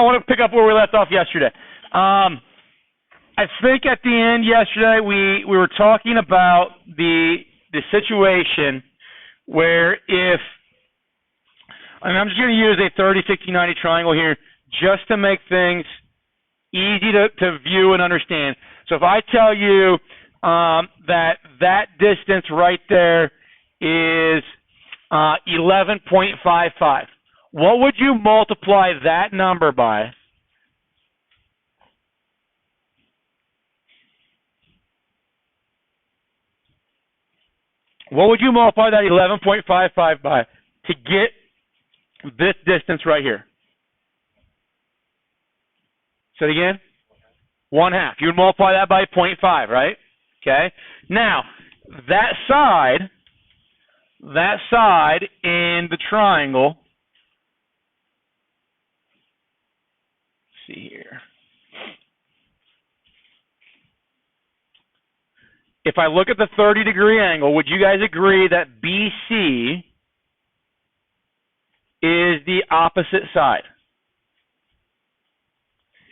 I want to pick up where we left off yesterday. I think at the end yesterday we were talking about the situation where if, and I'm just going to use a 30, 60, 90 triangle here just to make things easy to view and understand. So if I tell you that distance right there is 11.55, what would you multiply that number by? What would you multiply that 11.55 by to get this distance right here? Say it again. 1/2. You would multiply that by 0.5, right? Okay. Now, that side in the triangle, let's see here. If I look at the 30-degree angle, would you guys agree that BC is the opposite side?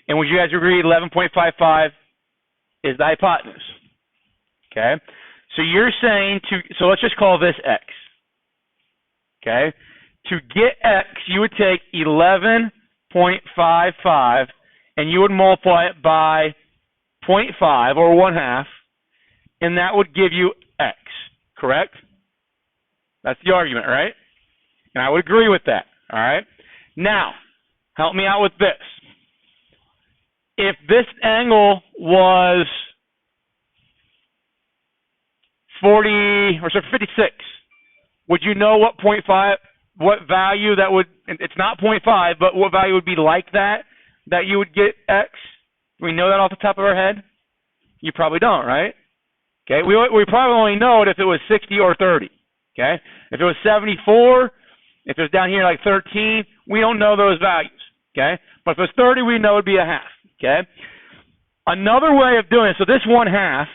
And would you guys agree 11.55 is the hypotenuse? Okay. So you're saying so let's just call this X. Okay. To get X, you would take 11.55 and you would multiply it by 0.5 or 1/2, and that would give you X, correct? That's the argument, right? And I would agree with that, all right? Now, help me out with this. If this angle was 56, would you know what value that would, it's not 0.5, but what value would be like that you would get X? Do we know that off the top of our head? You probably don't, right? Okay, we probably only know it if it was 60 or 30, okay? If it was 74, if it was down here like 13, we don't know those values, okay? But if it was 30, we know it would be 1/2. Okay. Another way of doing it, so this 1/2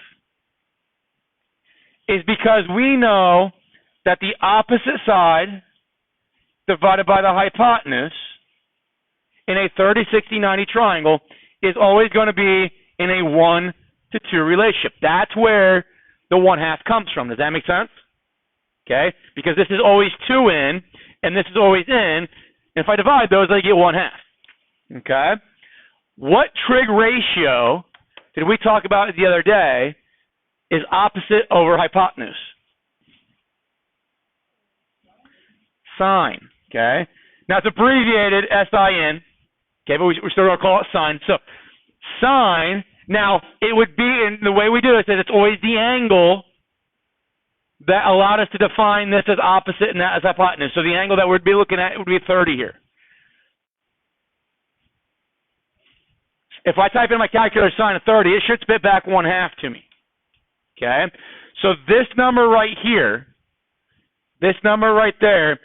is because we know that the opposite side divided by the hypotenuse in a 30, 60, 90 triangle is always going to be in a 1-to-2 relationship. That's where the 1/2 comes from. Does that make sense? Okay. Because this is always 2 in and this is always in. And if I divide those, I get 1/2. Okay. What trig ratio did we talk about the other day is opposite over hypotenuse? Sine, okay? Now it's abbreviated SIN, okay, but we're still going to call it sine. So sine, now it would be, in the way we do it, is it's always the angle that allowed us to define this as opposite and that as hypotenuse. So the angle that we'd be looking at would be 30 here. If I type in my calculator sine of 30, it should spit back 1/2 to me. Okay? So this number right here, this number right there,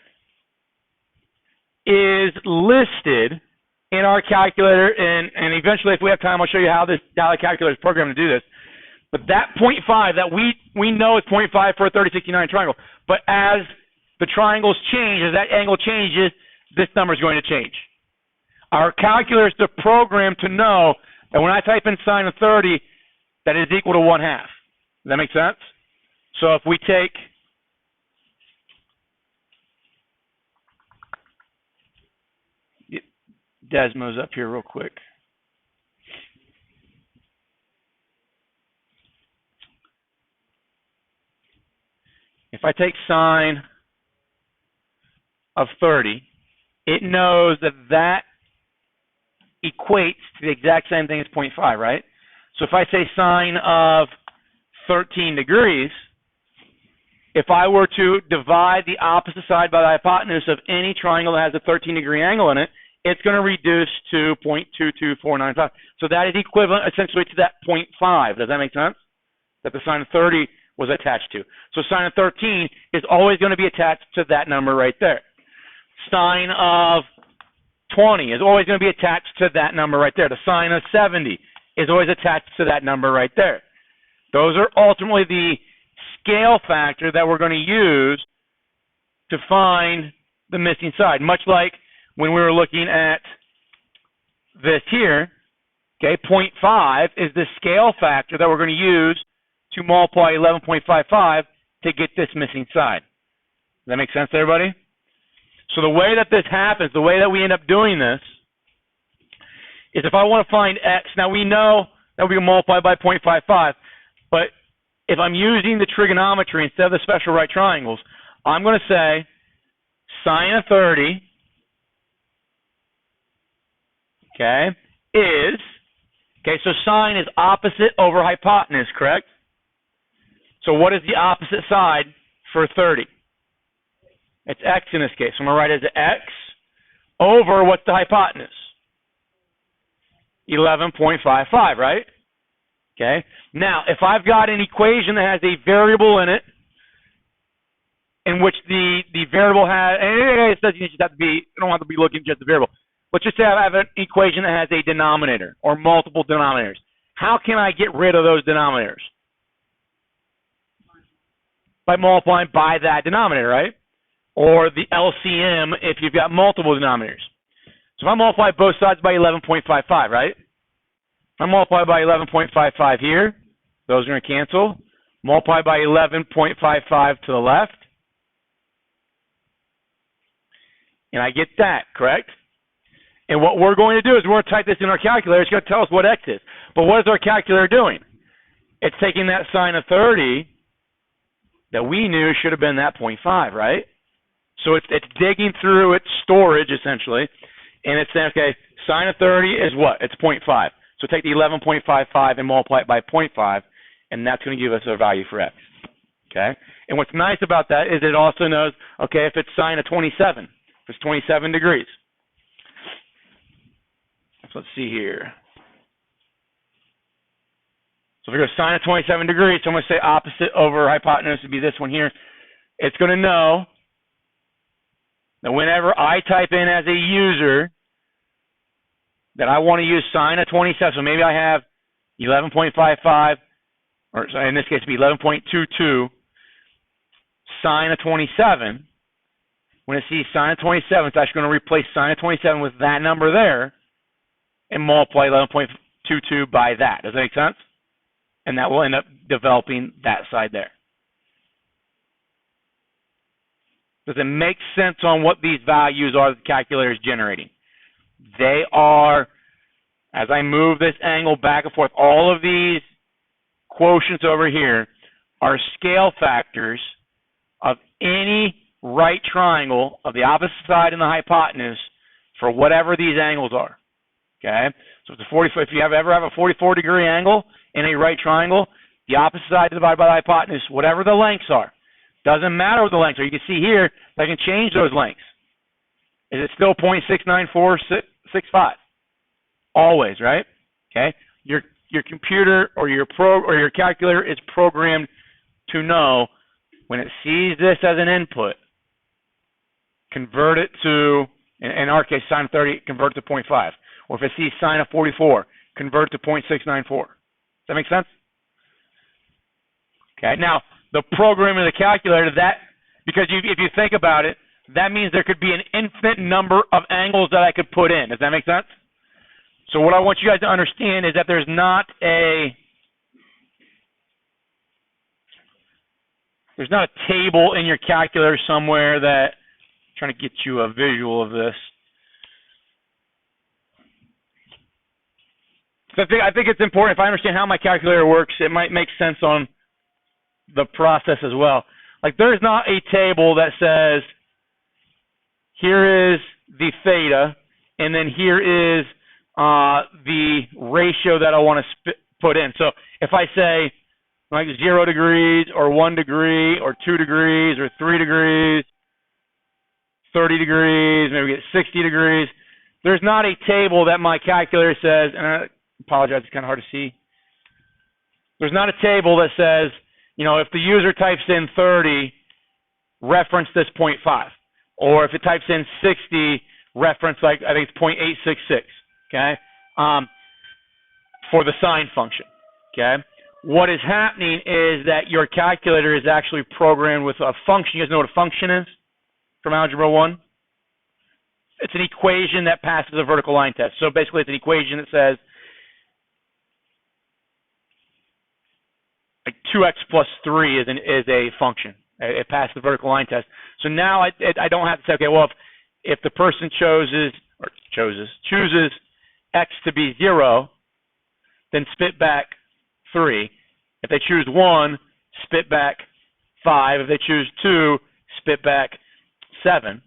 is listed in our calculator, and eventually, if we have time, I'll show you how the calculator is programmed to do this. But that 0.5, that we know is 0.5 for a 30, 60, 90 triangle. But as the triangles change, as that angle changes, this number is going to change. Our calculator is programmed to know that when I type in sine of 30, that is equal to 1/2. Does that make sense? So if we take Desmos up here real quick. If I take sine of 30, it knows that equates to the exact same thing as 0.5, right? So if I say sine of 13 degrees, if I were to divide the opposite side by the hypotenuse of any triangle that has a 13-degree angle in it, it's going to reduce to 0.22495. So that is equivalent essentially to that 0.5. Does that make sense? That the sine of 30 was attached to. So sine of 13 is always going to be attached to that number right there. Sine of 20 is always going to be attached to that number right there. The sine of 70 is always attached to that number right there. Those are ultimately the scale factor that we're going to use to find the missing side. Much like when we were looking at this here, okay, 0.5 is the scale factor that we're going to use to multiply 11.55 to get this missing side. Does that make sense to everybody? So the way that this happens, the way that we end up doing this, is if I want to find x, now we know that we can multiply by 0.55, but if I'm using the trigonometry instead of the special right triangles, I'm going to say sine of 30, okay, is, okay, so sine is opposite over hypotenuse, correct? So what is the opposite side for 30? It's x in this case. So I'm going to write it as x over, what's the hypotenuse? 11.55, right? Okay. Now, if I've got an equation that has a variable in it, in which the variable has, and it doesn't just have to be, you don't have to be looking just at the variable. Let's just say I have an equation that has a denominator or multiple denominators. How can I get rid of those denominators? By multiplying by that denominator, right? Or the LCM if you've got multiple denominators. So if I multiply both sides by 11.55, right? I multiply by 11.55 here. Those are going to cancel. Multiply by 11.55 to the left. And I get that, correct? And what we're going to do is we're going to type this in our calculator. It's going to tell us what x is. But what is our calculator doing? It's taking that sine of 30 that we knew should have been that 0.5, right? So it's digging through its storage, essentially. And it's saying, okay, sine of 30 is what? It's 0.5. So take the 11.55 and multiply it by 0.5, and that's going to give us a value for x. Okay? And what's nice about that is it also knows, okay, if it's sine of 27, if it's 27 degrees. So let's see here. So if we go sine of 27 degrees, so I'm going to say opposite over hypotenuse would be this one here. It's going to know that whenever I type in as a user that I want to use sine of 27, so maybe I have 11.55, or sorry, in this case it would be 11.22 sine of 27. When I see sine of 27, it's actually going to replace sine of 27 with that number there and multiply 11.22 by that. Does that make sense? And that will end up developing that side there. Does it make sense on what these values are the calculator is generating? They are, as I move this angle back and forth, all of these quotients over here are scale factors of any right triangle of the opposite side and the hypotenuse for whatever these angles are. Okay? So if you ever have a 44-degree angle in a right triangle, the opposite side divided by the hypotenuse, whatever the lengths are. Doesn't matter what the lengths are. You can see here, I can change those lengths. Is it still 0.69465? Always, right? Okay. Your computer or your calculator is programmed to know when it sees this as an input, convert it to, in our case, sine of 30, convert it to 0.5. Or if it sees sine of 44, convert it to 0.694. Does that make sense? Okay. Now, the program of the calculator, because if you think about it, that means there could be an infinite number of angles that I could put in. Does that make sense? So what I want you guys to understand is that there's not a table in your calculator somewhere that, I'm trying to get you a visual of this. So I think it's important, if I understand how my calculator works, it might make sense on the process as well. Like, there's not a table that says, here is the theta, and then here is the ratio that I want to put in. So if I say like 0 degrees or 1 degree or 2 degrees or 3 degrees, 30 degrees, maybe we get 60 degrees, there's not a table that my calculator says, and I apologize, it's kind of hard to see. There's not a table that says, you know, if the user types in 30, reference this 0.5. Or if it types in 60, reference, like, I think it's 0.866, okay, for the sine function, okay? What is happening is that your calculator is actually programmed with a function. You guys know what a function is from Algebra 1? it's an equation that passes a vertical line test. So basically, it's an equation that says like 2x plus 3 is a function. It passed the vertical line test. So now I don't have to say, okay, well, if the person chooses x to be 0, then spit back 3. If they choose 1, spit back 5. If they choose 2, spit back 7.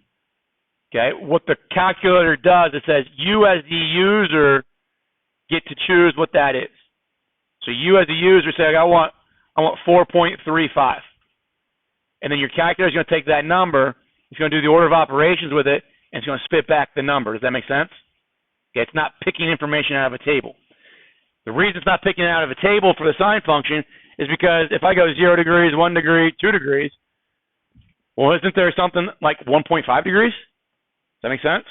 Okay, what the calculator does, it says you as the user get to choose what that is. So you as the user say, I want 4.35. And then your calculator is going to take that number, it's going to do the order of operations with it, and it's going to spit back the number. Does that make sense? Okay, it's not picking information out of a table. The reason it's not picking it out of a table for the sine function is because if I go 0 degrees, 1 degree, 2 degrees, well, isn't there something like 1.5 degrees? Does that make sense?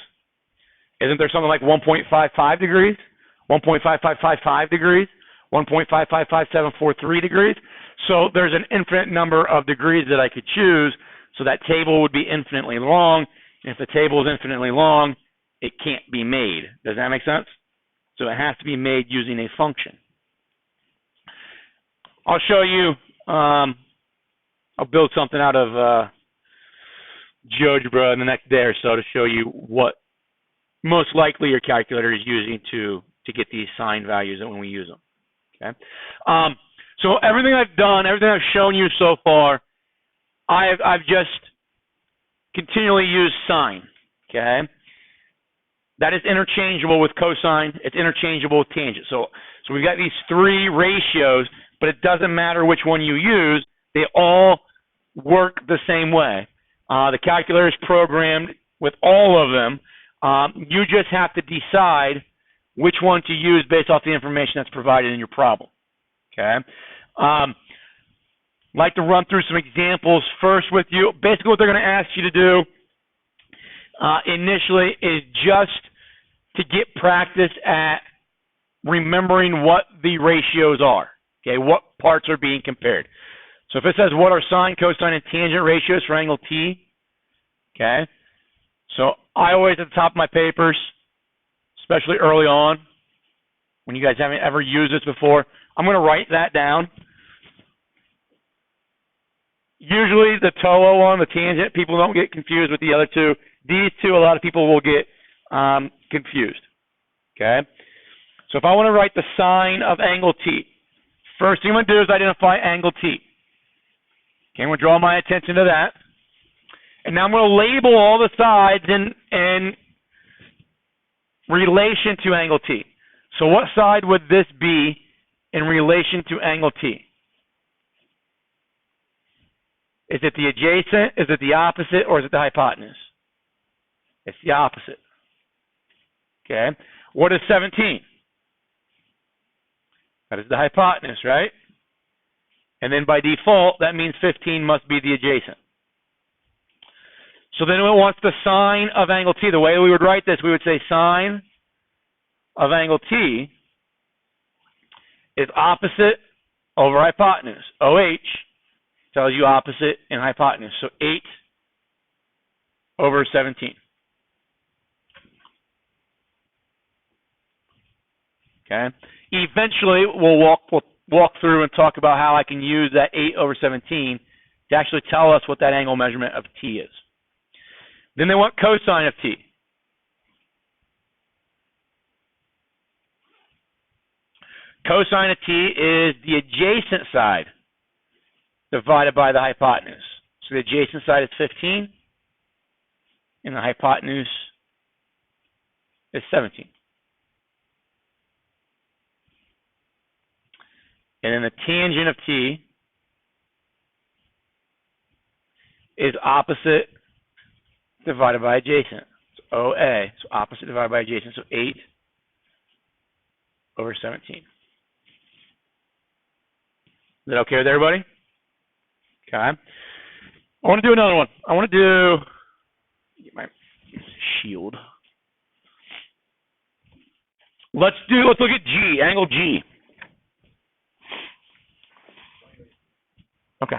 Isn't there something like 1.55 degrees? 1.5555 degrees? 1.555743 degrees? So there's an infinite number of degrees that I could choose, so that table would be infinitely long. And if the table is infinitely long, it can't be made. Does that make sense? So it has to be made using a function. I'll show you, I'll build something out of GeoGebra in the next day or so to show you what most likely your calculator is using to get these sine values when we use them. Okay. So everything I've done, everything I've shown you so far, I've just continually used sine. Okay. That is interchangeable with cosine. It's interchangeable with tangent. So we've got these 3 ratios, but it doesn't matter which one you use. They all work the same way. The calculator is programmed with all of them. You just have to decide which one to use based off the information that's provided in your problem. Okay. I'd like to run through some examples first with you. Basically, what they're going to ask you to do initially is just to get practice at remembering what the ratios are. Okay, what parts are being compared. So if it says what are sine, cosine, and tangent ratios for angle T, okay, so I always at the top of my papers, especially early on, when you guys haven't ever used this before, I'm going to write that down. Usually the TOO one, the tangent, people don't get confused with the other two. These two, a lot of people will get confused. Okay, so if I want to write the sine of angle T, first thing I'm going to do is identify angle T. Okay, I'm going to draw my attention to that. And now I'm going to label all the sides in relation to angle T. So what side would this be in relation to angle T? Is it the adjacent, is it the opposite, or is it the hypotenuse? It's the opposite. Okay. What is 17? That is the hypotenuse, right? And then by default, that means 15 must be the adjacent. So then it wants the sine of angle T. The way we would write this, we would say sine of angle T is opposite over hypotenuse. OH tells you opposite and hypotenuse. So 8 over 17. Okay. Eventually, we'll walk through and talk about how I can use that 8 over 17 to actually tell us what that angle measurement of T is. Then they want cosine of T. Cosine of T is the adjacent side divided by the hypotenuse. So the adjacent side is 15, and the hypotenuse is 17. And then the tangent of T is opposite divided by adjacent. So OA, so opposite divided by adjacent, so 8 over 17. Is that okay with everybody? Okay. I want to do another one. I want to get my shield. Let's look at G, angle G. Okay.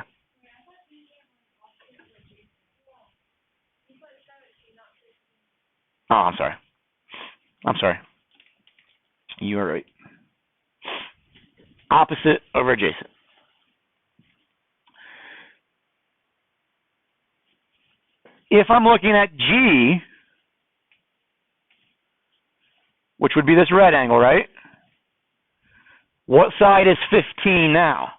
Oh, I'm sorry. I'm sorry. You are right. Opposite over adjacent. If I'm looking at G, which would be this red angle, right? What side is 15 now?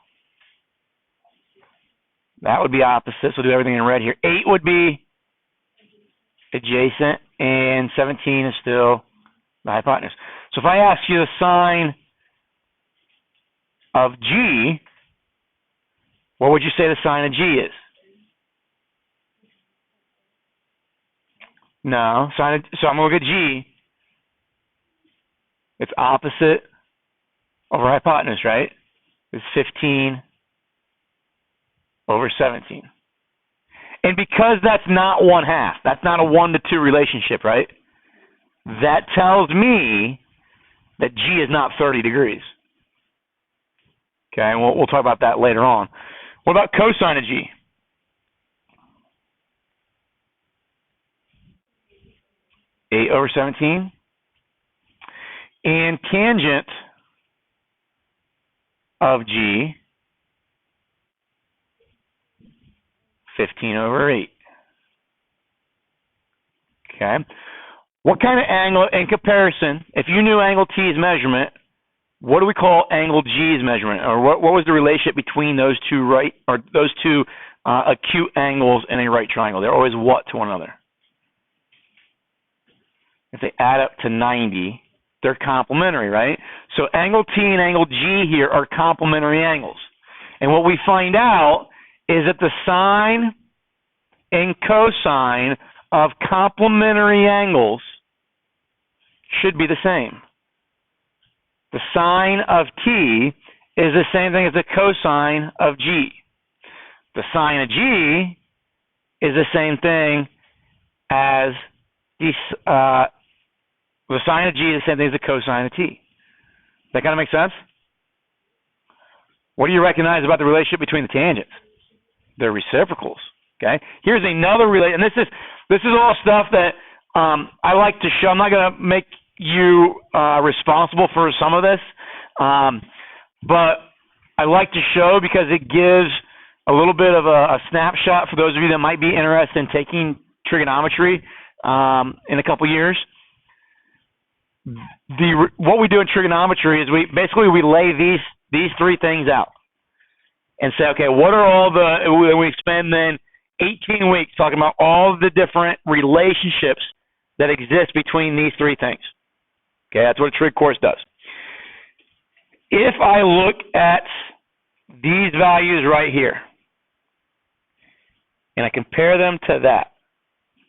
That would be opposite, so we'll do everything in red here. 8 would be adjacent, and 17 is still the hypotenuse. So if I ask you the sine of G, what would you say the sine of G is? No, so I'm going to look at G. It's opposite over hypotenuse, right? It's 15 over 17. And because that's not 1/2, that's not a 1 to 2 relationship, right? That tells me that G is not 30 degrees. Okay, and we'll talk about that later on. What about cosine of G? (8 over 17). And tangent of G, 15 over 8. Okay. What kind of angle, in comparison, if you knew angle T's measurement, what do we call angle G's measurement? Or what was the relationship between those two acute angles in a right triangle? They're always what to one another? If they add up to 90, they're complementary, right? So angle T and angle G here are complementary angles. And what we find out is that the sine and cosine of complementary angles should be the same. The sine of T is the same thing as the cosine of G. The sine of G is the same thing as the sine of G is the same thing as the cosine of T. That kind of make sense? What do you recognize about the relationship between the tangents? They're reciprocals. Okay. Here's another relation, and this is all stuff that I like to show. I'm not going to make you responsible for some of this, but I like to show because it gives a little bit of a snapshot for those of you that might be interested in taking trigonometry in a couple years. What we do in trigonometry is we lay these three things out and say, okay, what are all we spend then 18 weeks talking about all the different relationships that exist between these three things. Okay, that's what a trig course does. If I look at these values right here and I compare them to that,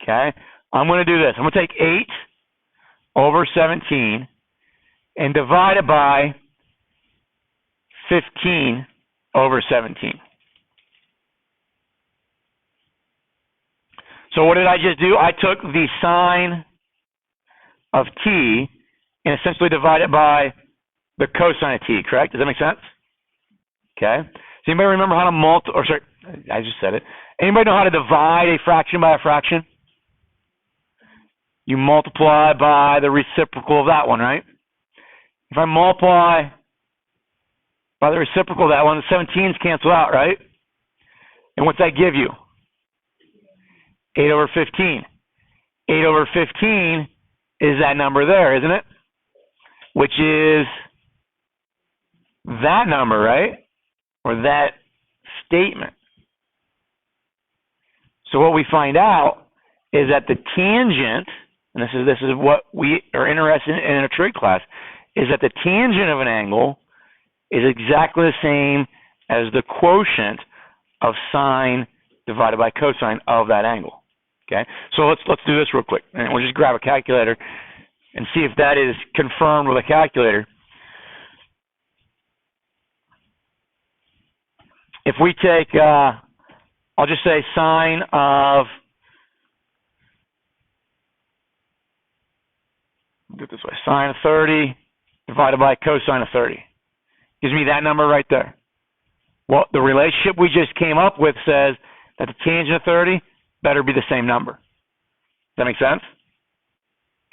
okay, I'm going to do this. I'm going to take 8 over 17 and divide it by 15 over 17. So what did I just do? I took the sine of T and essentially divided by the cosine of T, correct? Does that make sense? Okay. Does anybody remember how to I just said it. Anybody know how to divide a fraction by a fraction? You multiply by the reciprocal of that one, right? If I multiply by the reciprocal of that one, the 17s cancel out, right? And what's that give you? 8 over 15. 8 over 15 is that number there, isn't it? Which is that number, right? Or that statement. So what we find out is that the tangent, and this is what we are interested in a trig class, is that the tangent of an angle is exactly the same as the quotient of sine divided by cosine of that angle. Okay, so let's do this real quick, and we'll just grab a calculator and see if that is confirmed with a calculator. If we take, I'll just say sine of, do it this way, sine of 30 divided by cosine of 30. Gives me that number right there. Well, the relationship we just came up with says that the tangent of 30 better be the same number. Does that make sense?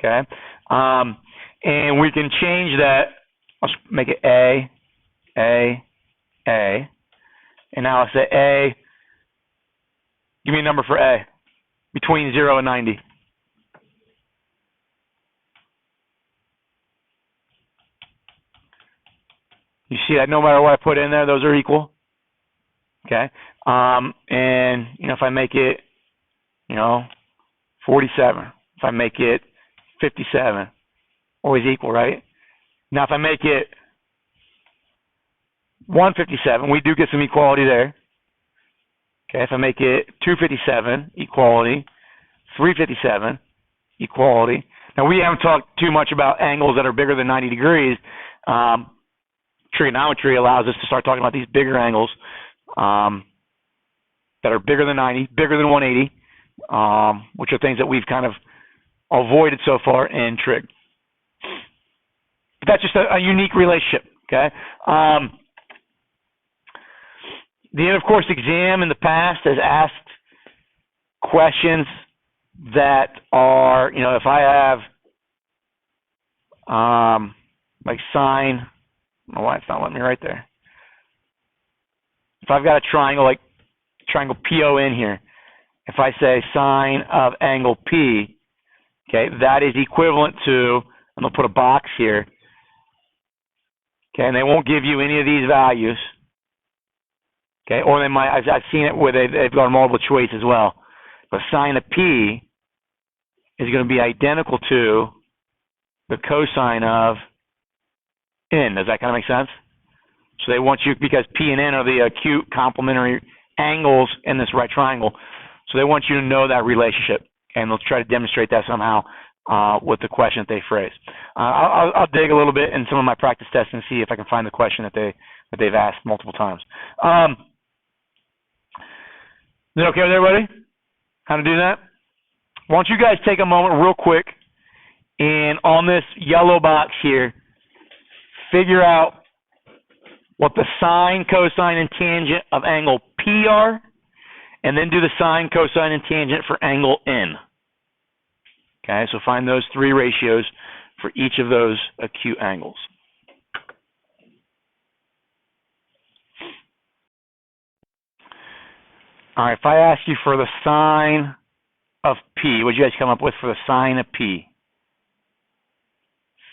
Okay, and we can change that. I'll make it A, and now I'll say A. Give me a number for A between 0 and 90. You see that no matter what I put in there, those are equal. Okay, and if I make it, 47. If I make it 57, always equal, right? Now if I make it 157, we do get some equality there. Okay, if I make it 257, equality. 357, equality. Now we haven't talked too much about angles that are bigger than 90 degrees. Trigonometry allows us to start talking about these bigger angles that are bigger than 90, bigger than 180, which are things that we've kind of avoided so far in trig. But that's just a unique relationship, okay? The end of course exam in the past has asked questions that are, if I have like sine, I don't know why it's not letting me right there. If I've got a triangle like triangle PON here, if I say sine of angle P, okay, that is equivalent to, I'm going to put a box here, okay, and they won't give you any of these values, okay, or they might, I've seen it where they've got multiple choice as well, but sine of P is going to be identical to the cosine of N. Does that kind of make sense? So they want you, because P and N are the acute complementary angles in this right triangle, so they want you to know that relationship, and they'll try to demonstrate that somehow with the question that they phrase. I'll dig a little bit in some of my practice tests and see if I can find the question that they've asked multiple times. Is it okay with everybody? How to do that? Why don't you guys take a moment real quick, and on this yellow box here, figure out what the sine, cosine, and tangent of angle P are, and then do the sine, cosine, and tangent for angle N. Okay, so find those three ratios for each of those acute angles. All right, if I ask you for the sine of P, what did you guys come up with for the sine of P?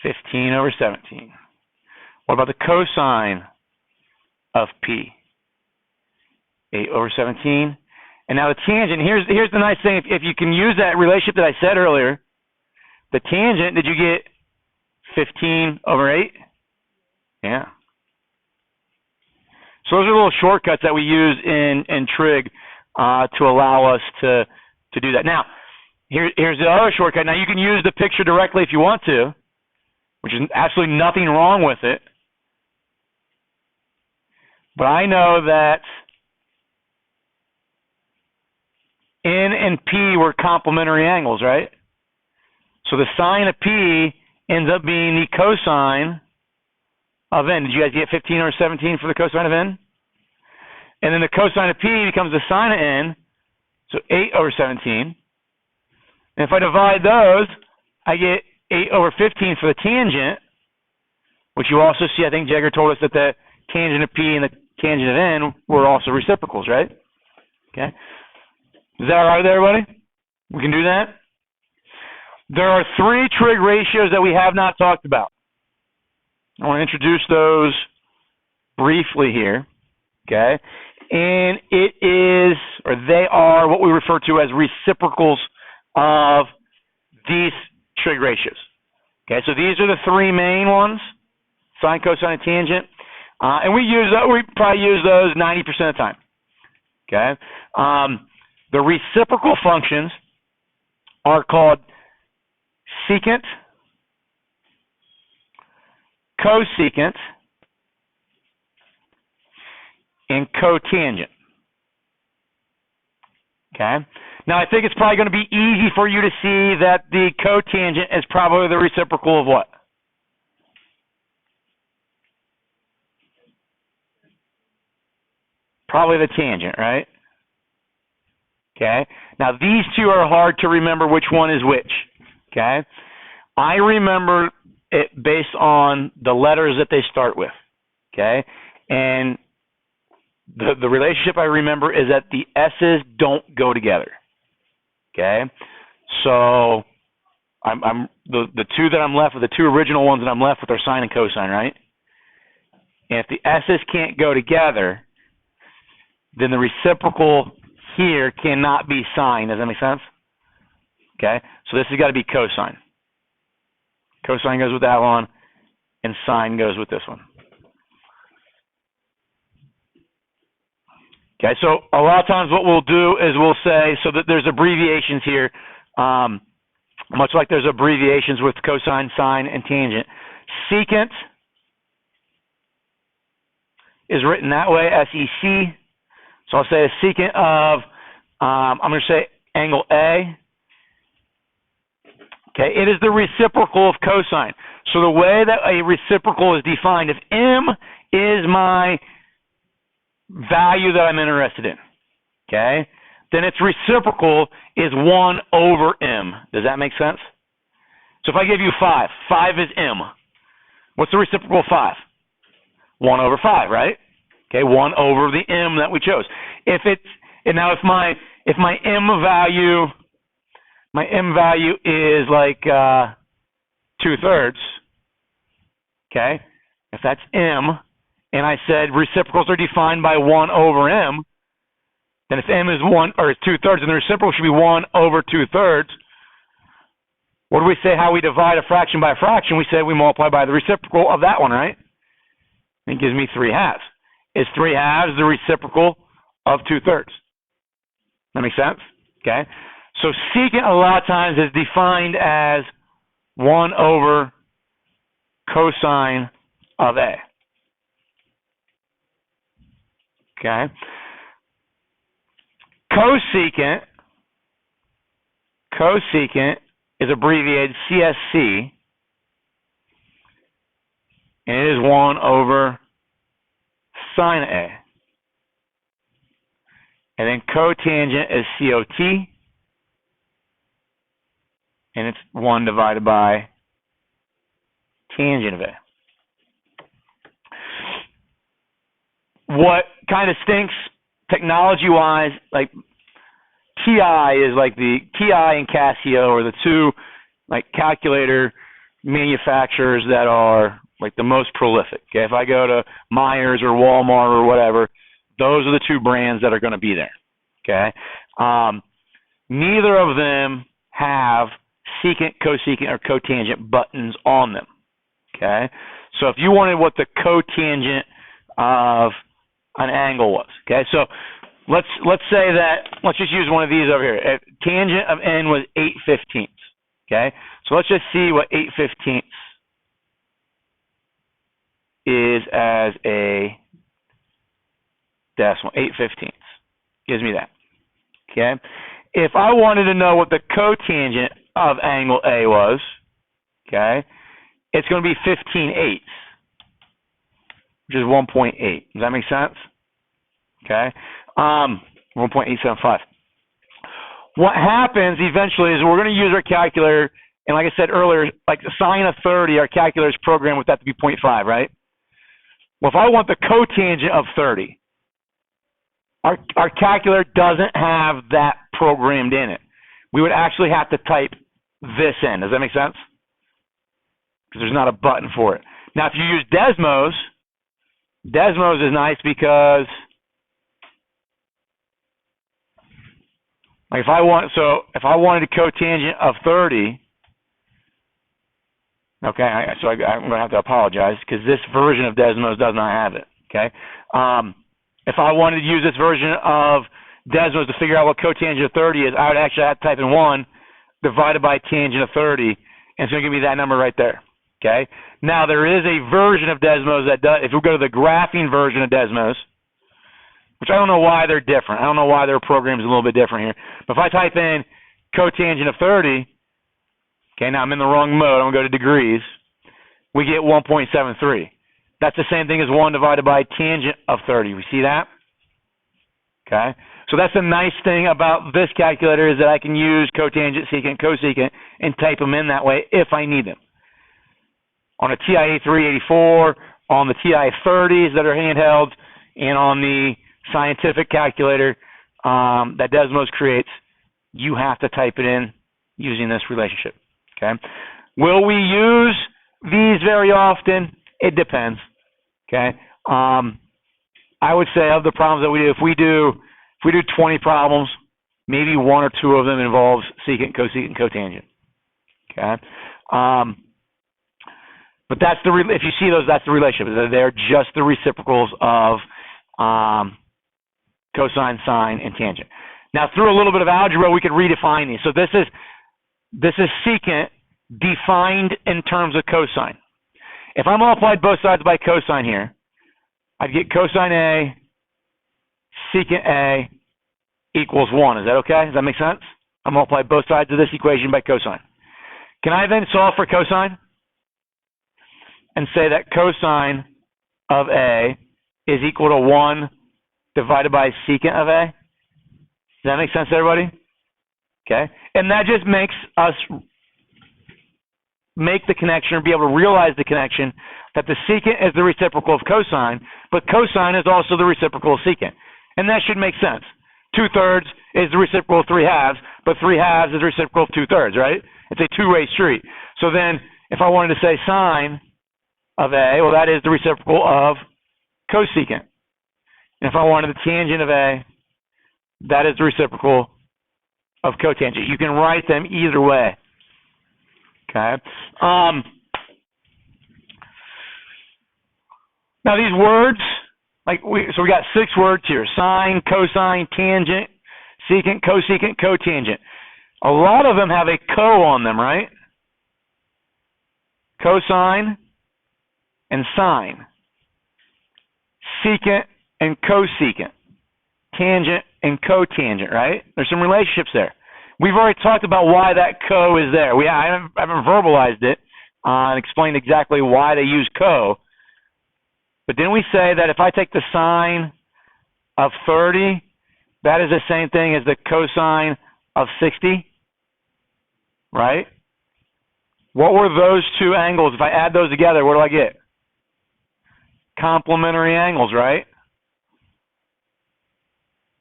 15 over 17. What about the cosine of P? 8 over 17. And now the tangent, here's the nice thing, if you can use that relationship that I said earlier, the tangent, did you get 15 over 8? Yeah. So those are little shortcuts that we use in trig to allow us to do that. Now, here's the other shortcut. Now you can use the picture directly if you want to, which is absolutely nothing wrong with it. But I know that N and P were complementary angles, right? So the sine of P ends up being the cosine of N. Did you guys get 15 over 17 for the cosine of N? And then the cosine of P becomes the sine of N, so 8 over 17. And if I divide those, I get 8 over 15 for the tangent, which you also see, I think Jagger told us that the tangent of P and the tangent of N were also reciprocals, right? Okay. Is that all right with everybody? We can do that? There are three trig ratios that we have not talked about. I want to introduce those briefly here, okay? And it is, or they are, what we refer to as reciprocals of these trig ratios. Okay, so these are the three main ones: sine, cosine, and tangent. And we probably use those 90% of the time. Okay, the reciprocal functions are called secant, cosecant, and cotangent. Okay. Now I think it's probably going to be easy for you to see that the cotangent is probably the reciprocal of what? Probably the tangent, right? Okay. Now these two are hard to remember which one is which. Okay. I remember it based on the letters that they start with, okay? And the relationship I remember is that the S's don't go together, okay? So I'm the two that I'm left with, the two original ones that I'm left with are sine and cosine, right? And if the S's can't go together, then the reciprocal here cannot be sine. Does that make sense? Okay, so this has got to be cosine. Cosine goes with that one, and sine goes with this one. Okay, so a lot of times what we'll do is we'll say, so that there's abbreviations here, much like there's abbreviations with cosine, sine, and tangent. Secant is written that way, SEC. So I'll say a secant of, I'm going to say angle A. Okay, it is the reciprocal of cosine. So the way that a reciprocal is defined, if M is my value that I'm interested in, okay, then its reciprocal is 1 over M. Does that make sense? So if I give you 5, 5 is M. What's the reciprocal of 5? 1 over 5, right? Okay, 1 over the M that we chose. If my M value is like 2/3, okay, if that's M, and I said reciprocals are defined by 1 over M, then if M is 1 or 2/3, then the reciprocal should be 1 over 2/3. What do we say how we divide a fraction by a fraction? We say we multiply by the reciprocal of that one, right? It gives me 3/2. Is 3/2 the reciprocal of 2/3? That makes sense? Okay. So secant a lot of times is defined as 1 over cosine of A. Okay. Cosecant is abbreviated CSC, and it is 1 over sine A. And then cotangent is COT, and it's 1 divided by tangent of A. What kind of stinks technology-wise, like TI is like the TI and Casio are the two like calculator manufacturers that are like the most prolific. Okay, if I go to Myers or Walmart or whatever, those are the two brands that are going to be there. Okay, neither of them have secant, cosecant, or cotangent buttons on them. Okay, so if you wanted what the cotangent of an angle was, okay, so let's say that, let's just use one of these over here. Tangent of n was 8/15. Okay, so let's just see what 8/15 is as a decimal. 8/15 gives me that. Okay, if I wanted to know what the cotangent of angle A was, okay, it's going to be 15/8, which is 1.8. Does that make sense? Okay, 1.875. What happens eventually is we're going to use our calculator, and like I said earlier, like the sine of 30, our calculator is programmed with that to be 0.5, right? Well, if I want the cotangent of 30, our calculator doesn't have that programmed in it. We would actually have to type this in. Does that make sense? Because there's not a button for it. Now, if you use Desmos is nice because like if I wanted a cotangent of 30, okay, I'm going to have to apologize because this version of Desmos does not have it. Okay, if I wanted to use this version of Desmos to figure out what cotangent of 30 is, I would actually have to type in 1 divided by tangent of 30, and it's going to give me that number right there. Okay. Now there is a version of Desmos that does. If we go to the graphing version of Desmos, which I don't know why they're different. I don't know why their program's a little bit different here. But if I type in cotangent of 30, okay, now I'm in the wrong mode. I'm going to go to degrees. We get 1.73. That's the same thing as 1 divided by tangent of 30. We see that? Okay. So that's the nice thing about this calculator, is that I can use cotangent, secant, cosecant, and type them in that way if I need them. On a TI 384, on the TI 30s that are handhelds, and on the scientific calculator that Desmos creates, you have to type it in using this relationship. Okay. Will we use these very often? It depends. Okay. I would say of the problems that we do, if we do 20 problems, maybe 1 or 2 of them involves secant, cosecant, cotangent. Okay. But that's if you see those, that's the relationship. They're just the reciprocals of cosine, sine, and tangent. Now, through a little bit of algebra, we could redefine these. So this is secant defined in terms of cosine. If I multiplied both sides by cosine here, I'd get cosine A, secant A equals 1. Is that okay? Does that make sense? I multiply both sides of this equation by cosine. Can I then solve for cosine and say that cosine of A is equal to 1 divided by secant of A? Does that make sense to everybody? Okay. And that just makes us make the connection, or be able to realize the connection, that the secant is the reciprocal of cosine, but cosine is also the reciprocal of secant. And that should make sense. 2/3 is the reciprocal of 3/2, but 3/2 is the reciprocal of 2/3, right? It's a two-way street. So then, if I wanted to say sine of A, well, that is the reciprocal of cosecant. And if I wanted the tangent of A, that is the reciprocal of cotangent. You can write them either way. Okay. Now these words, so we got 6 words here: sine, cosine, tangent, secant, cosecant, cotangent. A lot of them have a co on them, right? Cosine and sine, secant and cosecant, tangent and cotangent, right? There's some relationships there. We've already talked about why that co is there. I haven't verbalized it and explained exactly why they use co. But didn't we say that if I take the sine of 30, that is the same thing as the cosine of 60? Right? What were those two angles? If I add those together, what do I get? Complementary angles, right?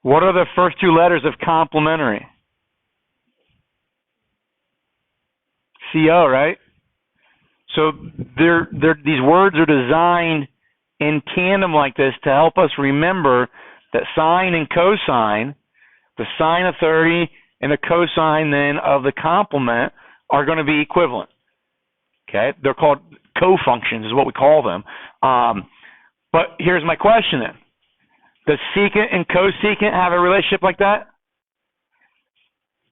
What are the first 2 letters of complementary? CO, right? So these words are designed in tandem like this to help us remember that sine and cosine, the sine of 30 and the cosine then of the complement, are going to be equivalent. Okay? They're called cofunctions is what we call them. But here's my question then. Does secant and cosecant have a relationship like that?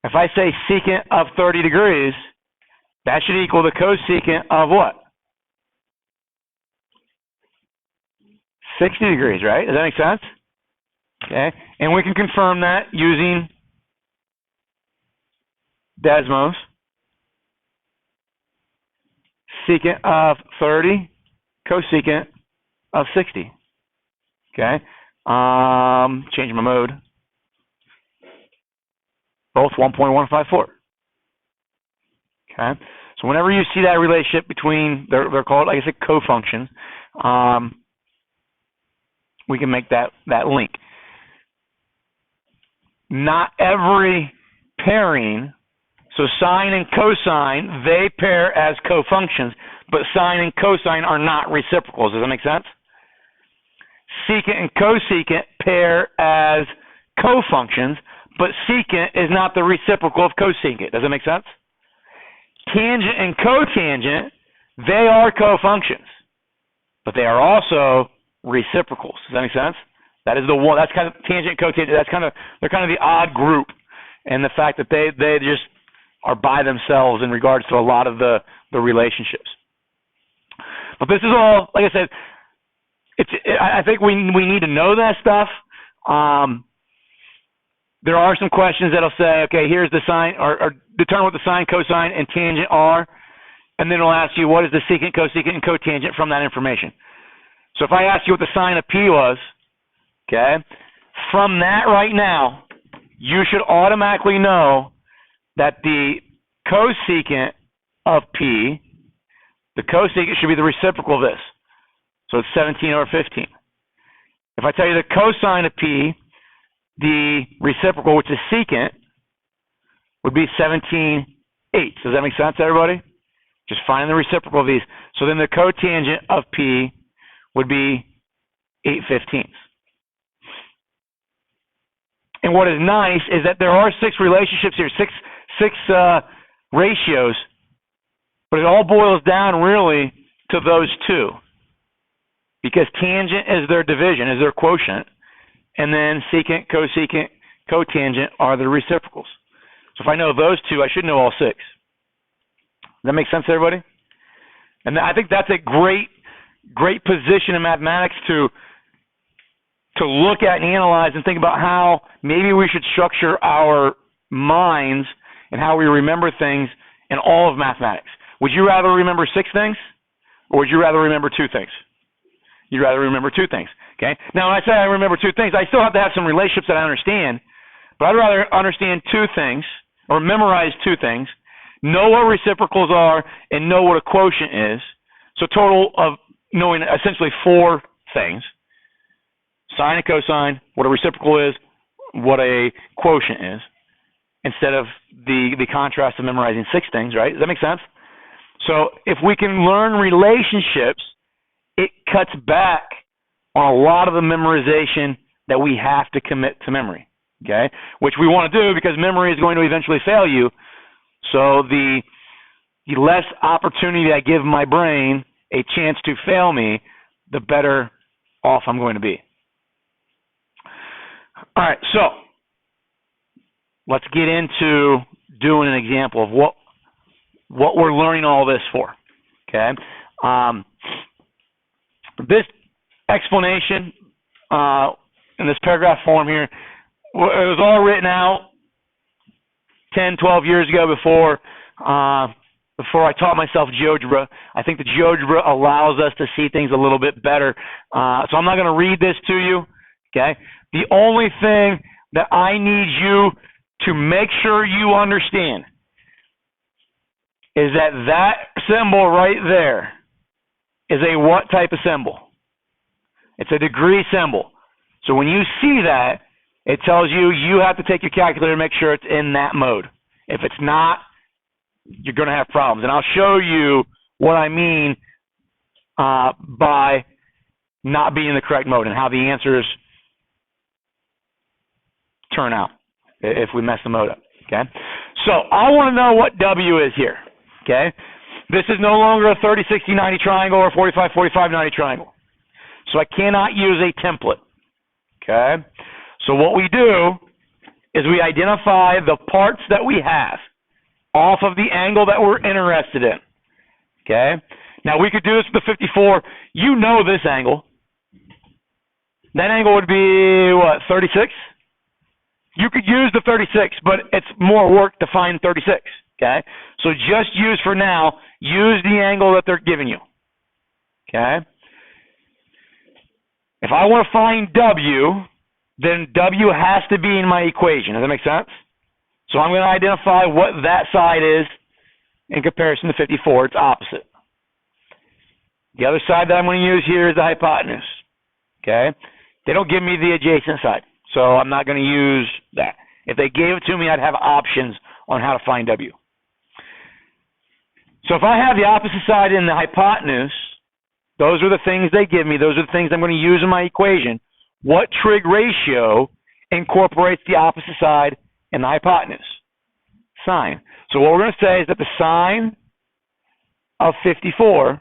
If I say secant of 30 degrees, that should equal the cosecant of what? 60 degrees, right? Does that make sense? Okay. And we can confirm that using Desmos. Secant of 30, cosecant of 60. Okay. Change my mode. Both 1.154. Okay. So whenever you see that relationship between, they're called, like I said, cofunctions, we can make that link. Not every pairing, so sine and cosine, they pair as cofunctions, but sine and cosine are not reciprocals. Does that make sense? Secant and cosecant pair as cofunctions, but secant is not the reciprocal of cosecant. Does that make sense? Tangent and cotangent, they are cofunctions, but they are also reciprocals. Does that make sense? That is the one. That's kind of tangent, cotangent. They're kind of the odd group, and the fact that they just are by themselves in regards to a lot of the relationships. But this is all, like I said, I think we need to know that stuff. There are some questions that'll say, okay, here's the sine, or determine what the sine, cosine, and tangent are, and then it'll ask you what is the secant, cosecant, and cotangent from that information. So if I ask you what the sine of P was, okay, from that right now, you should automatically know that the cosecant of P, the cosecant should be the reciprocal of this. So it's 17 over 15. If I tell you the cosine of P, the reciprocal, which is secant, would be 17/8. Does that make sense, everybody? Just find the reciprocal of these. So then the cotangent of P would be 8/15. And what is nice is that there are 6 relationships here, six ratios, but it all boils down really to those 2. Because tangent is their division, is their quotient, and then secant, cosecant, cotangent are the reciprocals. So if I know those 2, I should know all 6. Does that make sense, everybody? And I think that's a great position in mathematics to look at and analyze and think about how maybe we should structure our minds and how we remember things in all of mathematics. Would you rather remember 6 things, or would you rather remember 2 things? You'd rather remember 2 things, okay? Now, when I say I remember 2 things, I still have to have some relationships that I understand, but I'd rather understand 2 things, or memorize 2 things, know what reciprocals are, and know what a quotient is. So total of knowing essentially 4 things: sine and cosine, what a reciprocal is, what a quotient is, instead of the contrast of memorizing 6 things, right? Does that make sense? So if we can learn relationships, it cuts back on a lot of the memorization that we have to commit to memory, okay? Which we want to do because memory is going to eventually fail you. So the less opportunity I give my brain a chance to fail me, the better off I'm going to be. All right, so let's get into doing an example of what we're learning all this for, okay? This explanation in this paragraph form here, it was all written out 10, 12 years ago before I taught myself GeoGebra. I think the GeoGebra allows us to see things a little bit better. So I'm not going to read this to you, okay? The only thing that I need you to make sure you understand is that symbol right there is a what type of symbol? It's a degree symbol. So when you see that, it tells you you have to take your calculator and make sure it's in that mode. If it's not, you're going to have problems. And I'll show you what I mean by not being in the correct mode and how the answers turn out if we mess the mode up, okay? So I want to know what W is here, okay? This is no longer a 30, 60, 90 triangle or 45, 45, 90 triangle. So I cannot use a template, okay? So what we do is we identify the parts that we have off of the angle that we're interested in, okay? Now we could do this with the 54. You know this angle. That angle would be, what, 36? You could use the 36, but it's more work to find 36, okay? So just use, for now, use the angle that they're giving you, okay? If I want to find W, then W has to be in my equation. Does that make sense? So I'm going to identify what that side is in comparison to 54. It's opposite. The other side that I'm going to use here is the hypotenuse, okay? They don't give me the adjacent side, so I'm not going to use that. If they gave it to me, I'd have options on how to find W. So if I have the opposite side in the hypotenuse, those are the things they give me. Those are the things I'm going to use in my equation. What trig ratio incorporates the opposite side in the hypotenuse? Sine. So what we're going to say is that the sine of 54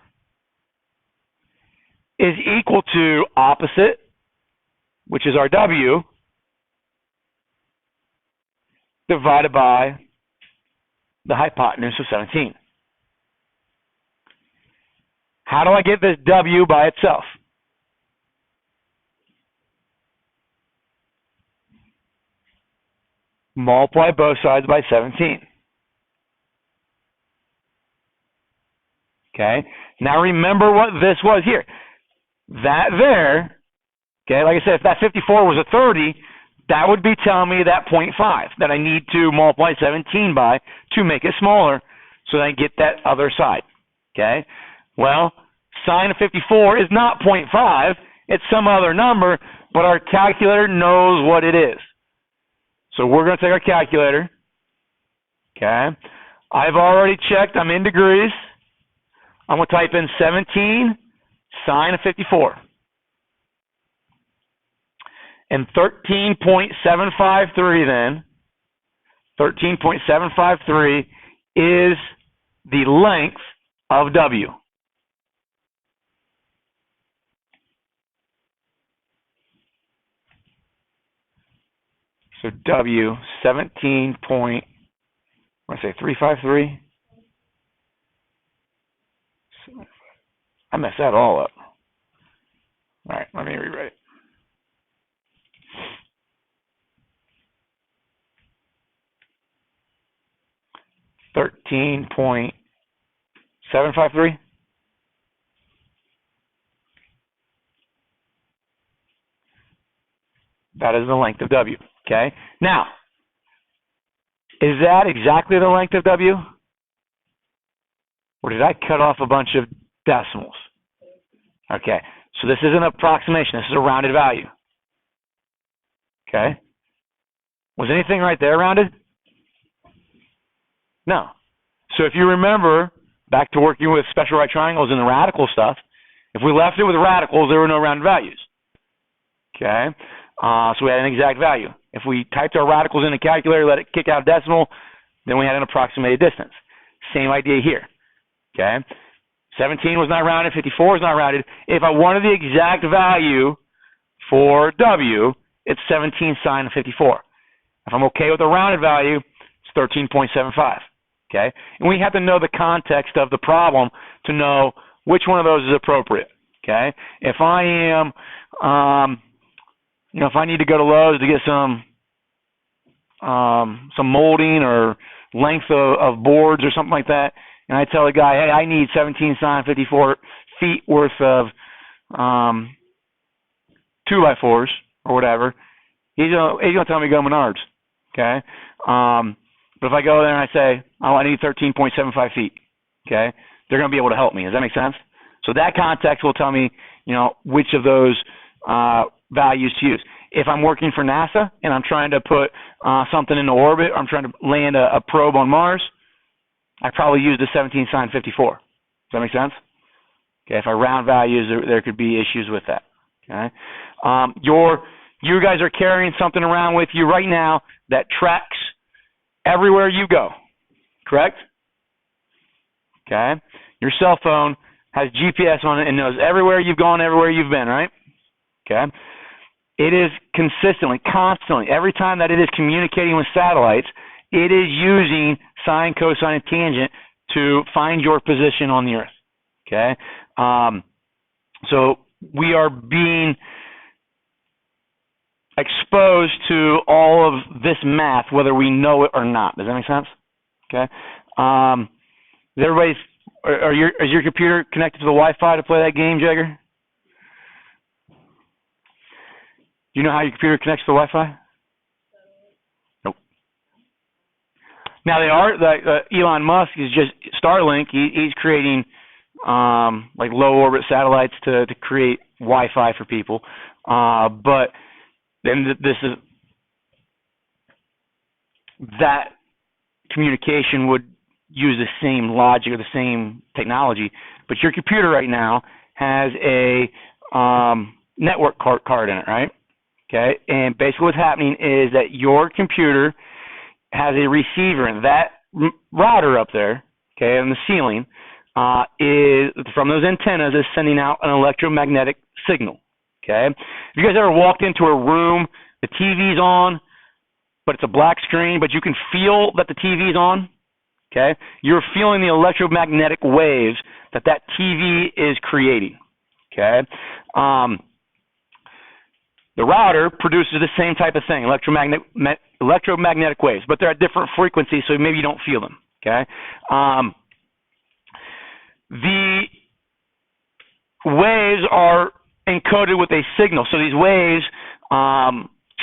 is equal to opposite, which is our W, divided by the hypotenuse of 17. How do I get this W by itself? Multiply both sides by 17. Okay? Now remember what this was here. That there, okay, like I said, if that 54 was a 30, that would be telling me that 0.5 that I need to multiply 17 by to make it smaller so that I get that other side. Okay? Well, sine of 54 is not 0.5. It's some other number, but our calculator knows what it is. So we're going to take our calculator. Okay? I've already checked. I'm in degrees. I'm going to type in 17 sine of 54. And 13.753 then, 13.753 is the length of W. So W, 17.353. I messed that all up. All right, let me rewrite it. $13.753. That is the length of W. Okay. Now, is that exactly the length of W? Or did I cut off a bunch of decimals? Okay. So this is an approximation. This is a rounded value. Okay. Was anything right there rounded? No. So if you remember, back to working with special right triangles and the radical stuff, if we left it with radicals, there were no rounded values. Okay. So we had an exact value. If we typed our radicals in the calculator, let it kick out a decimal, then we had an approximated distance. Same idea here. Okay. 17 was not rounded. 54 is not rounded. If I wanted the exact value for W, it's 17 sine of 54. If I'm okay with a rounded value, it's 13.75. Okay. And we have to know the context of the problem to know which one of those is appropriate. Okay. If I am, if I need to go to Lowe's to get some molding or length of boards or something like that, and I tell the guy, hey, I need 17 sine 54 feet worth of 2x4s or whatever, he's gonna tell me go Menards. Okay. But if I go there and I say, oh, I need 13.75 feet, okay, they're going to be able to help me. Does that make sense? So that context will tell me, which of those values to use. If I'm working for NASA and I'm trying to put something into orbit, or I'm trying to land a probe on Mars, I probably use the 17 sine 54. Does that make sense? Okay. If I round values, there could be issues with that. Okay. You guys are carrying something around with you right now that tracks everywhere you go, correct? Okay. Your cell phone has GPS on it and knows everywhere you've gone, everywhere you've been, right? Okay. It is consistently, constantly, every time that it is communicating with satellites, it is using sine, cosine, and tangent to find your position on the Earth. Okay. So we are being exposed to all of this math, whether we know it or not. Does that make sense? Okay. Is your computer connected to the Wi-Fi to play that game, Jagger? Do you know how your computer connects to the Wi-Fi? Nope. Now Elon Musk is just Starlink. He's creating like low orbit satellites to create Wi-Fi for people, but then that communication would use the same logic or the same technology, but your computer right now has a network card in it, right? Okay, and basically what's happening is that your computer has a receiver, and that router up there, okay, on the ceiling, is from those antennas is sending out an electromagnetic signal. Okay, if you guys ever walked into a room, the TV's on, but it's a black screen, but you can feel that the TV's on. Okay, you're feeling the electromagnetic waves that TV is creating. Okay, the router produces the same type of thing, electromagnetic waves, but they're at different frequencies, so maybe you don't feel them. Okay, the waves are encoded with a signal, so these waves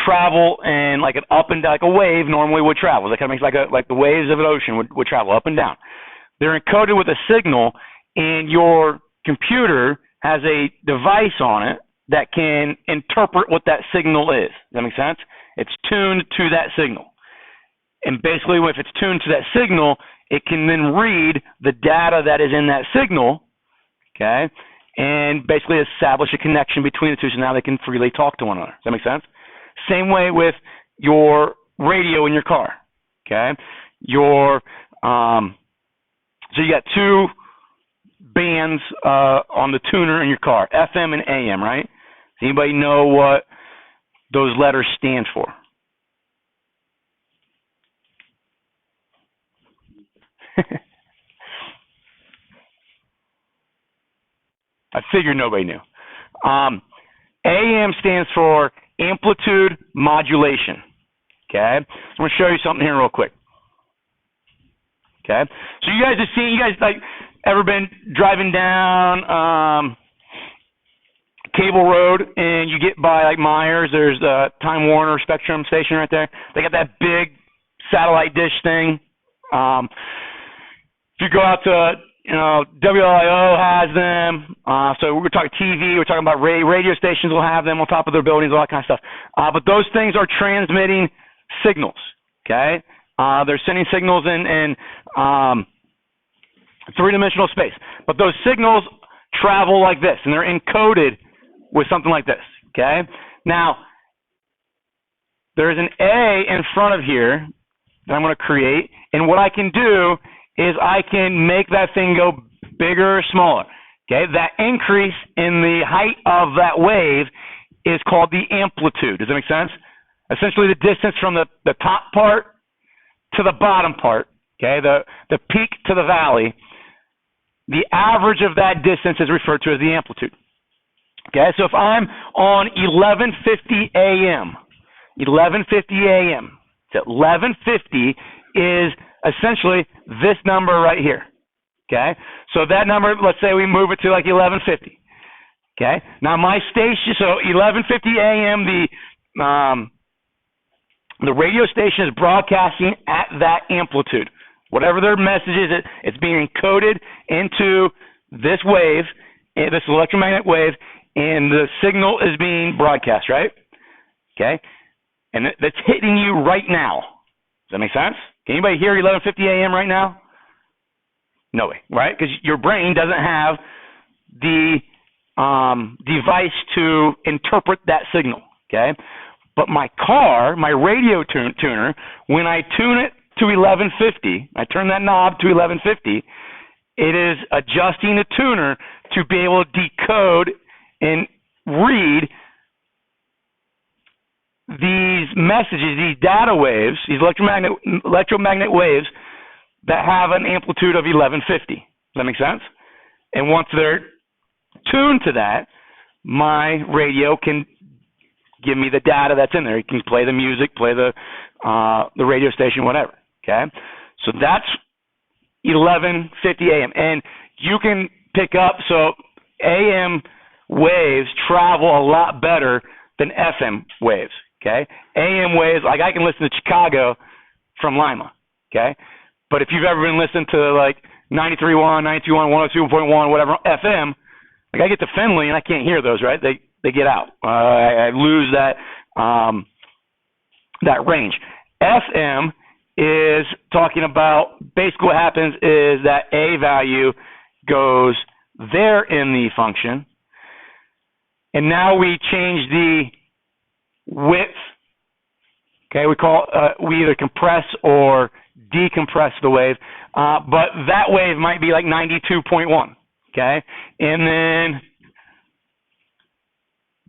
travel in like an up and down, like a wave normally would travel. That kind of makes like the waves of an ocean would travel up and down. They're encoded with a signal, and your computer has a device on it that can interpret what that signal is. Does that make sense? It's tuned to that signal. And basically, if it's tuned to that signal, it can then read the data that is in that signal, okay, and basically establish a connection between the two so now they can freely talk to one another. Does that make sense? Same way with your radio in your car, okay? So you got two bands on the tuner in your car, FM and AM, right? Does anybody know what those letters stand for? I figured nobody knew. AM stands for amplitude modulation. Okay, I'm going to show you something here real quick. Okay, so you guys have seen, you guys like ever been driving down Cable Road and you get by like Myers? There's the Time Warner Spectrum station right there. They got that big satellite dish thing. If you go out to, WLIO has them. So we're talking TV. We're talking about radio stations will have them on top of their buildings, all that kind of stuff. But those things are transmitting signals. Okay, they're sending signals in three-dimensional space. But those signals travel like this, and they're encoded with something like this. Okay, now there's an A in front of here that I'm going to create, and what I can do is I can make that thing go bigger or smaller. Okay, that increase in the height of that wave is called the amplitude. Does that make sense? Essentially the distance from the top part to the bottom part, okay, the peak to the valley, the average of that distance is referred to as the amplitude. Okay, so if I'm on 11:50 a.m., 11:50 a.m., so 11:50 is essentially this number right here. Okay, so that number, let's say we move it to like 11:50. Okay, now my station, so 11:50 a.m. The radio station is broadcasting at that amplitude. Whatever their message is, it's being encoded into this wave, this electromagnetic wave, and the signal is being broadcast, right? Okay, and that's hitting you right now. Does that make sense? Can anybody hear 11:50 a.m. right now? No way, right? Because your brain doesn't have the device to interpret that signal, okay? But my car, my radio tuner, when I tune it to 11:50, I turn that knob to 11:50, it is adjusting the tuner to be able to decode and read these messages, these data waves, these electromagnetic waves that have an amplitude of 1150. Does that make sense? And once they're tuned to that, my radio can give me the data that's in there. It can play the music, play the radio station, whatever. Okay? So that's 1150 AM. And you can pick up, so AM waves travel a lot better than FM waves. Okay? AM waves, like I can listen to Chicago from Lima. Okay? But if you've ever been listening to like 93.1, 92.1, 102.1, whatever, FM, like I get to Findlay and I can't hear those, right? They get out. I lose that that range. FM is talking about, basically what happens is that A value goes there in the function, and now we change the width. Okay, we either compress or decompress the wave, but that wave might be like 92.1. Okay, and then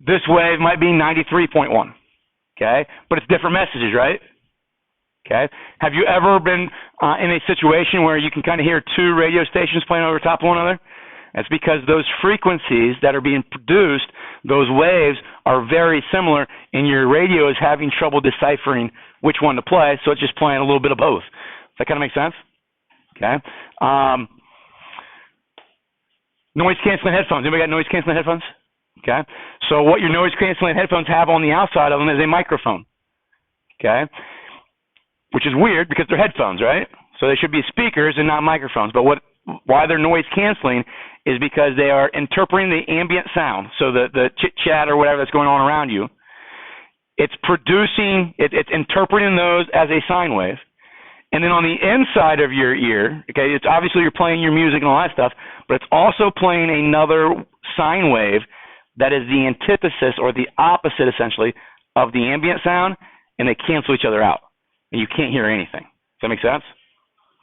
this wave might be 93.1. Okay, but it's different messages, right? Okay, have you ever been in a situation where you can kind of hear two radio stations playing over top of one another? That's because those frequencies that are being produced, those waves, are very similar, and your radio is having trouble deciphering which one to play, so it's just playing a little bit of both. Does that kind of make sense? Okay. Noise-canceling headphones. Anybody got noise-canceling headphones? Okay? So what your noise canceling headphones have on the outside of them is a microphone. Okay? Which is weird because they're headphones, right? So they should be speakers and not microphones. But why they're noise canceling is because they are interpreting the ambient sound. So the chit chat or whatever that's going on around you, it's interpreting those as a sine wave. And then on the inside of your ear, okay, it's obviously you're playing your music and all that stuff, but it's also playing another sine wave that is the antithesis or the opposite, essentially, of the ambient sound, and they cancel each other out. And you can't hear anything. Does that make sense?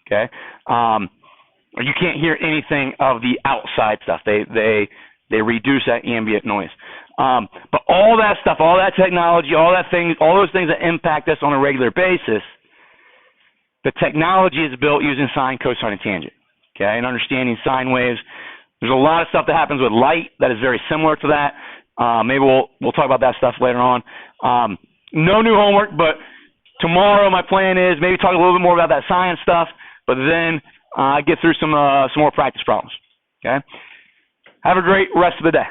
Okay. Or you can't hear anything of the outside stuff. They reduce that ambient noise. But all that stuff, all that technology, all those things that impact us on a regular basis, the technology is built using sine, cosine, and tangent. Okay, and understanding sine waves. There's a lot of stuff that happens with light that is very similar to that. Maybe we'll talk about that stuff later on. No new homework, but tomorrow my plan is maybe talk a little bit more about that science stuff, but then get through some more practice problems. Okay. Have a great rest of the day.